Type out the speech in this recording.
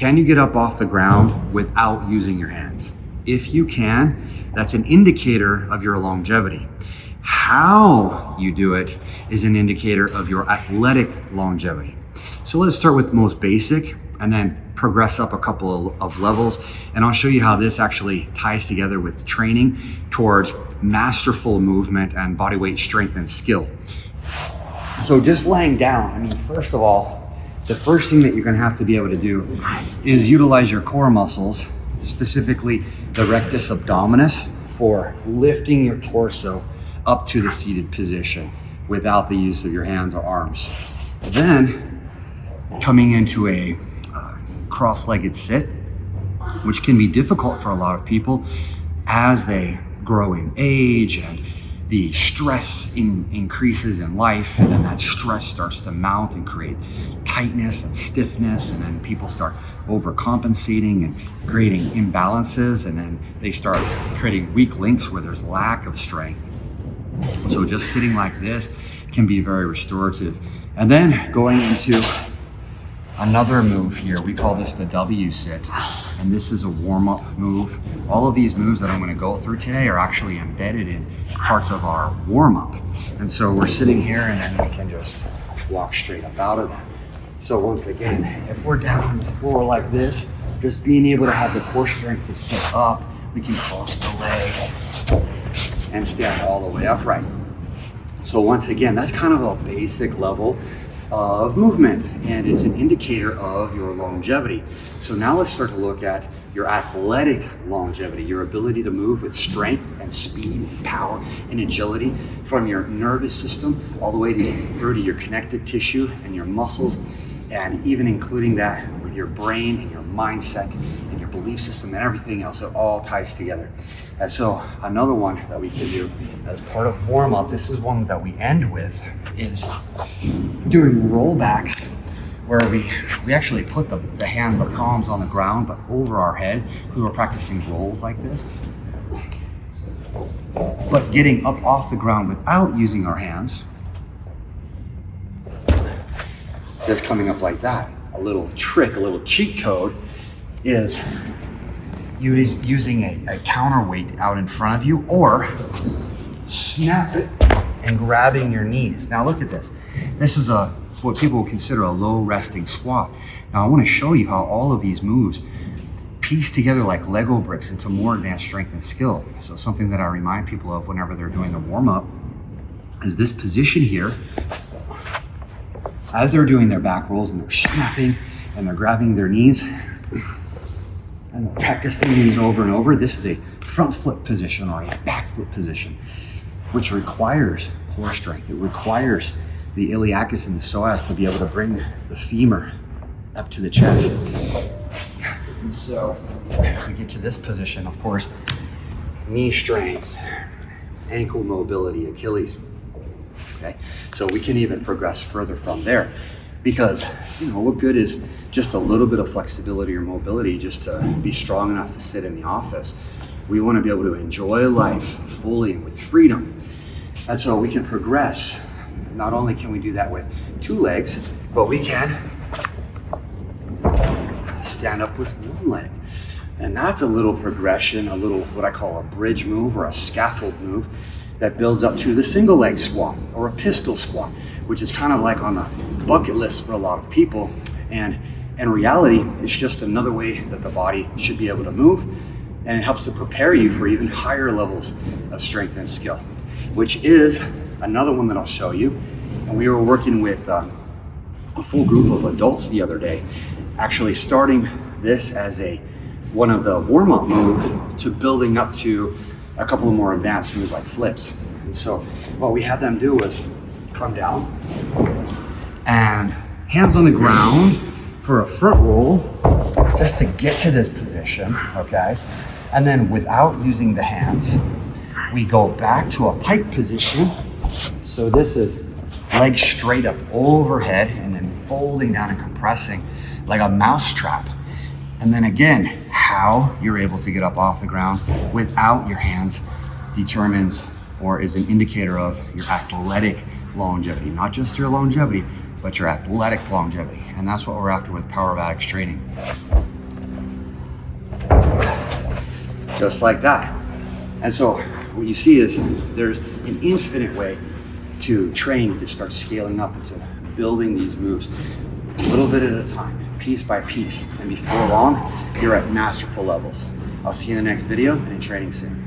Can you get up off the ground without using your hands? If you can, that's an indicator of your longevity. How you do it is an indicator of your athletic longevity. So let's start with most basic and then progress up a couple of levels. And I'll show you how this actually ties together with training towards masterful movement and body weight strength and skill. So just laying down, I mean, first of all, the first thing that you're gonna have to be able to do is utilize your core muscles, specifically the rectus abdominis, for lifting your torso up to the seated position without the use of your hands or arms. Then coming into a cross-legged sit, which can be difficult for a lot of people as they grow in age and the stress increases in life, and then that stress starts to mount and create tightness and stiffness, and then people start overcompensating and creating imbalances, and then they start creating weak links where there's lack of strength. So just sitting like this can be very restorative. And then going into another move here, we call this the W sit, and this is a warm-up move. All of these moves that I'm going to go through today are actually embedded in parts of our warm-up. And so we're sitting here and then we can just walk straight up out of that. So once again, if we're down on the floor like this, just being able to have the core strength to sit up, we can cross the leg and stand all the way upright. So once again, that's kind of a basic level of movement, and it's an indicator of your longevity. So now let's start to look at your athletic longevity, your ability to move with strength and speed and power and agility from your nervous system all the way through to your connective tissue and your muscles, and even including that with your brain and your mindset and your belief system and everything else. It all ties together. And so another one that we can do as part of warm-up, this is one that we end with, is doing rollbacks, where we actually put the hands, the palms on the ground, but over our head, because we're practicing rolls like this. But getting up off the ground without using our hands, just coming up like that. A little trick, a little cheat code is using a counterweight out in front of you, or snap it and grabbing your knees. Now look at this. This is what people would consider a low resting squat. Now I want to show you how all of these moves piece together like Lego bricks into more advanced strength and skill. So something that I remind people of whenever they're doing a warm-up is this position here. As they're doing their back rolls and they're snapping and they're grabbing their knees and they're practicing these over and over, this is a front flip position or a back flip position, which requires core strength. It requires the iliacus and the psoas to be able to bring the femur up to the chest. And so we get to this position, of course, knee strength, ankle mobility, Achilles. Okay, so we can even progress further from there, because what good is just a little bit of flexibility or mobility just to be strong enough to sit in the office? We want to be able to enjoy life fully and with freedom. And so we can progress. Not only can we do that with two legs, but we can stand up with one leg. And that's a little progression, a little what I call a bridge move or a scaffold move that builds up to the single leg squat or a pistol squat, which is kind of like on the bucket list for a lot of people. And in reality, it's just another way that the body should be able to move, and it helps to prepare you for even higher levels of strength and skill, which is another one that I'll show you. And we were working with a full group of adults the other day, actually starting this as one of the warm-up moves to building up to a couple of more advanced moves like flips. And so what we had them do was come down and hands on the ground for a front roll, just to get to this position, okay? And then without using the hands, we go back to a pike position. So this is legs straight up overhead and then folding down and compressing like a mouse trap. And then again, how you're able to get up off the ground without your hands determines or is an indicator of your athletic longevity, not just your longevity, but your athletic longevity. And that's what we're after with Powerbatics training. just like that. And so what you see is there's an infinite way to train, to start scaling up into building these moves a little bit at a time, piece by piece. And before long, you're at masterful levels. I'll see you in the next video and in training soon.